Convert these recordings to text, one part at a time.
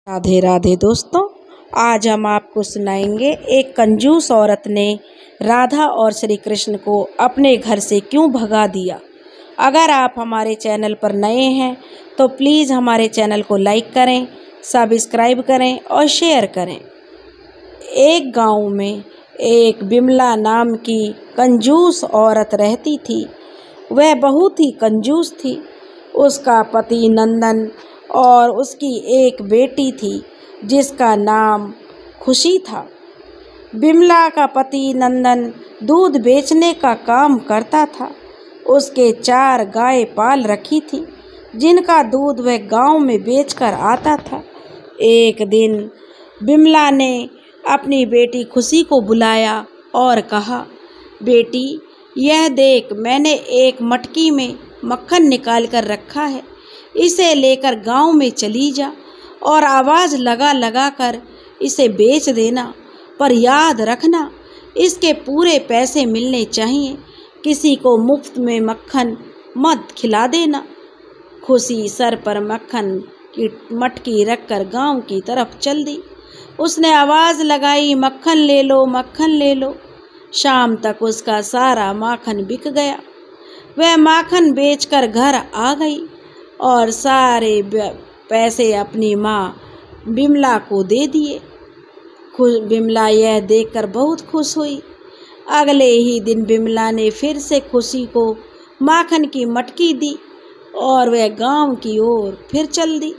राधे राधे दोस्तों, आज हम आपको सुनाएंगे एक कंजूस औरत ने राधा और श्री कृष्ण को अपने घर से क्यों भगा दिया। अगर आप हमारे चैनल पर नए हैं तो प्लीज़ हमारे चैनल को लाइक करें, सब्सक्राइब करें और शेयर करें। एक गांव में एक बिमला नाम की कंजूस औरत रहती थी। वह बहुत ही कंजूस थी। उसका पति नंदन और उसकी एक बेटी थी जिसका नाम खुशी था। बिमला का पति नंदन दूध बेचने का काम करता था। उसके 4 गाय पाल रखी थी जिनका दूध वह गांव में बेचकर आता था। एक दिन बिमला ने अपनी बेटी खुशी को बुलाया और कहा, बेटी, यह देख, मैंने एक मटकी में मक्खन निकाल कर रखा है। इसे लेकर गांव में चली जा और आवाज़ लगा लगा कर इसे बेच देना, पर याद रखना इसके पूरे पैसे मिलने चाहिए। किसी को मुफ्त में मक्खन मत खिला देना। खुशी सर पर मक्खन की मटकी रखकर गांव की तरफ चल दी। उसने आवाज़ लगाई, मक्खन ले लो, मक्खन ले लो। शाम तक उसका सारा माखन बिक गया। वह माखन बेचकर घर आ गई और सारे पैसे अपनी माँ बिमला को दे दिए। बिमला यह देखकर बहुत खुश हुई। अगले ही दिन बिमला ने फिर से खुशी को माखन की मटकी दी और वह गांव की ओर फिर चल दी।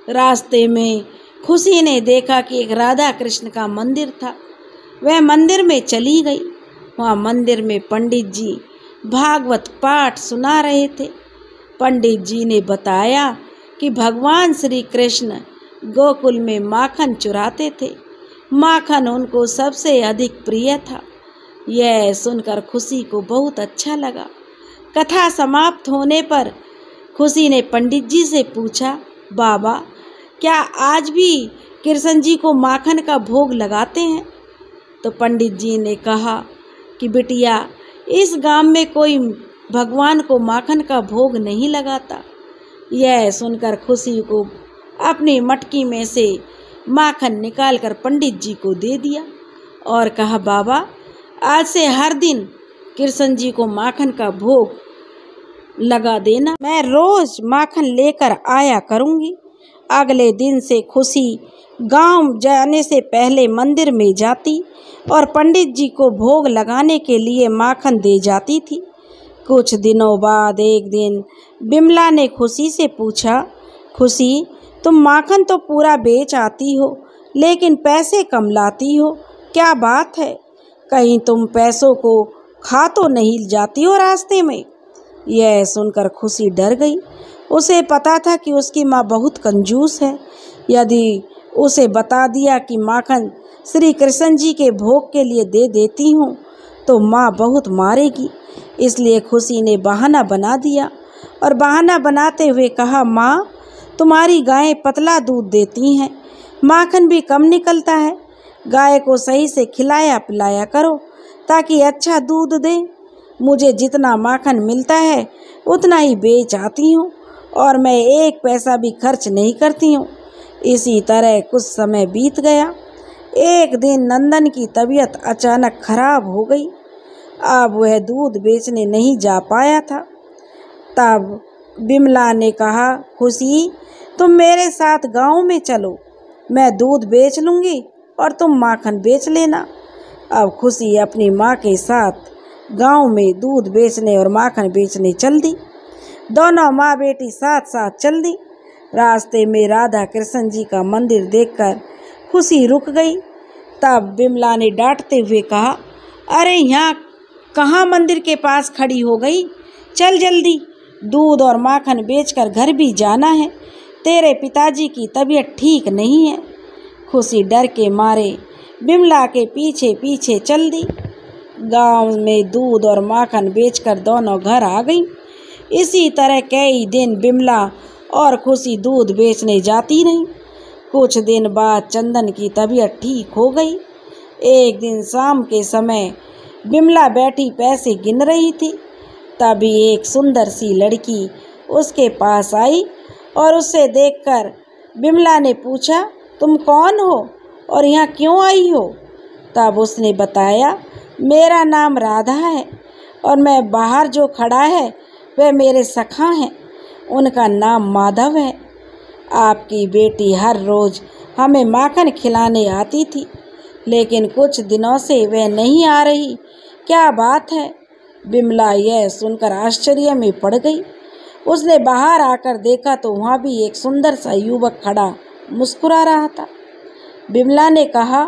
रास्ते में खुशी ने देखा कि एक राधा कृष्ण का मंदिर था। वह मंदिर में चली गई। वहाँ मंदिर में पंडित जी भागवत पाठ सुना रहे थे। पंडित जी ने बताया कि भगवान श्री कृष्ण गोकुल में माखन चुराते थे। माखन उनको सबसे अधिक प्रिय था। यह सुनकर खुशी को बहुत अच्छा लगा। कथा समाप्त होने पर खुशी ने पंडित जी से पूछा, बाबा, क्या आज भी कृष्ण जी को माखन का भोग लगाते हैं? तो पंडित जी ने कहा कि बिटिया, इस गांव में कोई भगवान को माखन का भोग नहीं लगाता। यह सुनकर खुशी को अपनी मटकी में से माखन निकालकर पंडित जी को दे दिया और कहा, बाबा, आज से हर दिन कृष्ण जी को माखन का भोग लगा देना। मैं रोज माखन लेकर आया करूँगी। अगले दिन से खुशी गांव जाने से पहले मंदिर में जाती और पंडित जी को भोग लगाने के लिए माखन दे जाती थी। कुछ दिनों बाद एक दिन बिमला ने खुशी से पूछा, खुशी, तुम माखन तो पूरा बेच आती हो लेकिन पैसे कम लाती हो, क्या बात है? कहीं तुम पैसों को खा तो नहीं जाती हो रास्ते में? यह सुनकर खुशी डर गई। उसे पता था कि उसकी माँ बहुत कंजूस है। यदि उसे बता दिया कि माखन श्री कृष्ण जी के भोग के लिए दे देती हूँ तो माँ बहुत मारेगी। इसलिए खुशी ने बहाना बना दिया और बहाना बनाते हुए कहा, माँ, तुम्हारी गायें पतला दूध देती हैं, माखन भी कम निकलता है। गाय को सही से खिलाया पिलाया करो ताकि अच्छा दूध दे। मुझे जितना माखन मिलता है उतना ही बेच आती हूँ और मैं 1 पैसा भी खर्च नहीं करती हूँ। इसी तरह कुछ समय बीत गया। एक दिन नंदन की तबीयत अचानक खराब हो गई। अब वह दूध बेचने नहीं जा पाया था। तब बिमला ने कहा, खुशी, तुम मेरे साथ गांव में चलो, मैं दूध बेच लूँगी और तुम माखन बेच लेना। अब खुशी अपनी माँ के साथ गांव में दूध बेचने और माखन बेचने चल दी। दोनों माँ बेटी साथ साथ चल दी। रास्ते में राधा कृष्ण जी का मंदिर देखकर खुशी रुक गई। तब बिमला ने डांटते हुए कहा, अरे, यहाँ कहाँ मंदिर के पास खड़ी हो गई? चल जल्दी, दूध और माखन बेचकर घर भी जाना है। तेरे पिताजी की तबीयत ठीक नहीं है। खुशी डर के मारे बिमला के पीछे पीछे चल दी। गांव में दूध और माखन बेचकर दोनों घर आ गई। इसी तरह कई दिन बिमला और खुशी दूध बेचने जाती रहीं। कुछ दिन बाद चंदन की तबीयत ठीक हो गई। एक दिन शाम के समय बिमला बैठी पैसे गिन रही थी। तभी एक सुंदर सी लड़की उसके पास आई और उसे देखकर बिमला ने पूछा, तुम कौन हो और यहाँ क्यों आई हो? तब उसने बताया, मेरा नाम राधा है और मैं बाहर जो खड़ा है वह मेरे सखा हैं, उनका नाम माधव है। आपकी बेटी हर रोज़ हमें माखन खिलाने आती थी, लेकिन कुछ दिनों से वह नहीं आ रही। क्या बात है? बिमला यह सुनकर आश्चर्य में पड़ गई। उसने बाहर आकर देखा तो वहाँ भी एक सुंदर सा युवक खड़ा मुस्कुरा रहा था। बिमला ने कहा,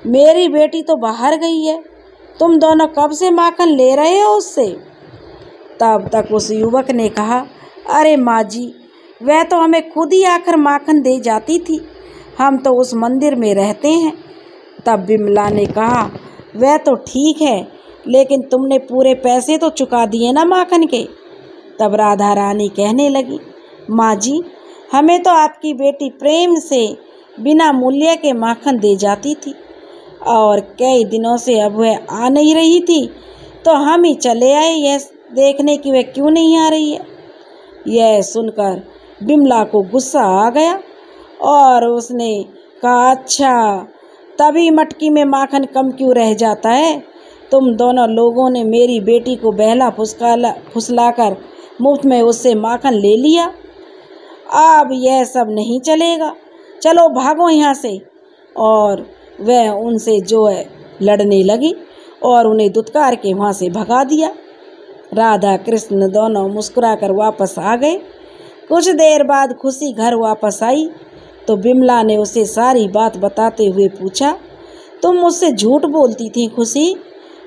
मेरी बेटी तो बाहर गई है, तुम दोनों कब से माखन ले रहे हो उससे? तब तक उस युवक ने कहा, अरे माँ जी, वह तो हमें खुद ही आकर माखन दे जाती थी, हम तो उस मंदिर में रहते हैं। तब बिमला ने कहा, वह तो ठीक है, लेकिन तुमने पूरे पैसे तो चुका दिए ना माखन के। तब राधा रानी कहने लगी, माँ जी, हमें तो आपकी बेटी प्रेम से बिना मूल्य के माखन दे जाती थी, और कई दिनों से अब वह आ नहीं रही थी, तो हम ही चले आए यह देखने की वह क्यों नहीं आ रही है। यह सुनकर बिमला को गुस्सा आ गया और उसने कहा, अच्छा, तभी मटकी में माखन कम क्यों रह जाता है? तुम दोनों लोगों ने मेरी बेटी को बहला फुसलाकर मुफ्त में उससे माखन ले लिया। अब यह सब नहीं चलेगा, चलो भागो यहाँ से। और वह उनसे जो है लड़ने लगी और उन्हें दुत्कार के वहाँ से भगा दिया। राधा कृष्ण दोनों मुस्कुराकर वापस आ गए। कुछ देर बाद खुशी घर वापस आई तो बिमला ने उसे सारी बात बताते हुए पूछा, तुम मुझसे झूठ बोलती थी खुशी,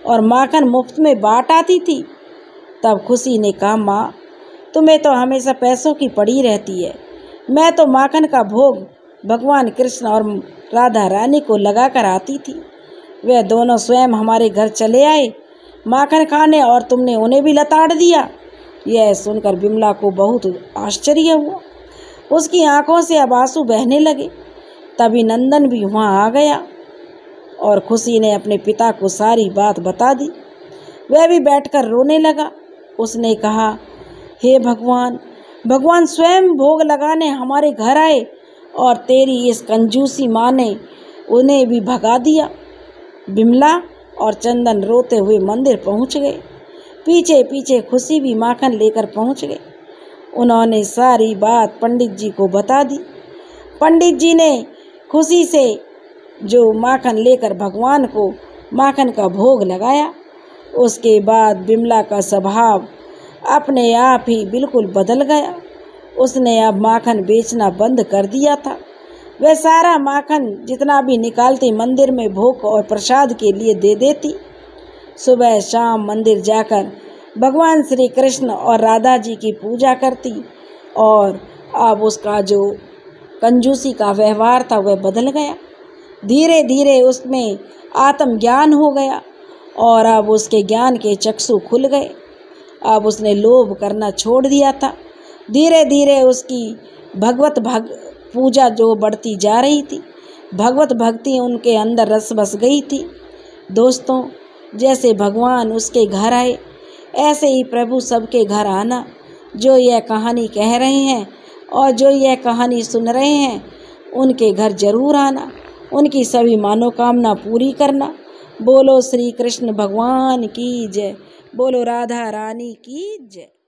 और माखन मुफ्त में बांट आती थी? तब खुशी ने कहा, माँ, तुम्हें तो हमेशा पैसों की पड़ी रहती है, मैं तो माखन का भोग भगवान कृष्ण और राधा रानी को लगा कर आती थी। वे दोनों स्वयं हमारे घर चले आए माखन खाने और तुमने उन्हें भी लताड़ दिया। यह सुनकर बिमला को बहुत आश्चर्य हुआ, उसकी आंखों से अब आंसू बहने लगे। तभी नंदन भी वहाँ आ गया और खुशी ने अपने पिता को सारी बात बता दी। वह भी बैठकर रोने लगा। उसने कहा, हे भगवान, भगवान स्वयं भोग लगाने हमारे घर आए और तेरी इस कंजूसी माँ ने उन्हें भी भगा दिया। बिमला और चंदन रोते हुए मंदिर पहुँच गए। पीछे पीछे खुशी भी माखन लेकर पहुँच गए। उन्होंने सारी बात पंडित जी को बता दी। पंडित जी ने खुशी से जो माखन लेकर भगवान को माखन का भोग लगाया। उसके बाद बिमला का स्वभाव अपने आप ही बिल्कुल बदल गया। उसने अब माखन बेचना बंद कर दिया था। वह सारा माखन जितना भी निकालती मंदिर में भोग और प्रसाद के लिए दे देती। सुबह शाम मंदिर जाकर भगवान श्री कृष्ण और राधा जी की पूजा करती और अब उसका जो कंजूसी का व्यवहार था वह बदल गया। धीरे धीरे उसमें आत्मज्ञान हो गया और अब उसके ज्ञान के चक्षु खुल गए। अब उसने लोभ करना छोड़ दिया था। धीरे धीरे उसकी भगवत पूजा जो बढ़ती जा रही थी, भगवत भक्ति उनके अंदर रस बस गई थी। दोस्तों, जैसे भगवान उसके घर आए, ऐसे ही प्रभु सबके घर आना। जो यह कहानी कह रहे हैं और जो यह कहानी सुन रहे हैं, उनके घर जरूर आना, उनकी सभी मनोकामना पूरी करना। बोलो श्री कृष्ण भगवान की जय, बोलो राधा रानी की जय।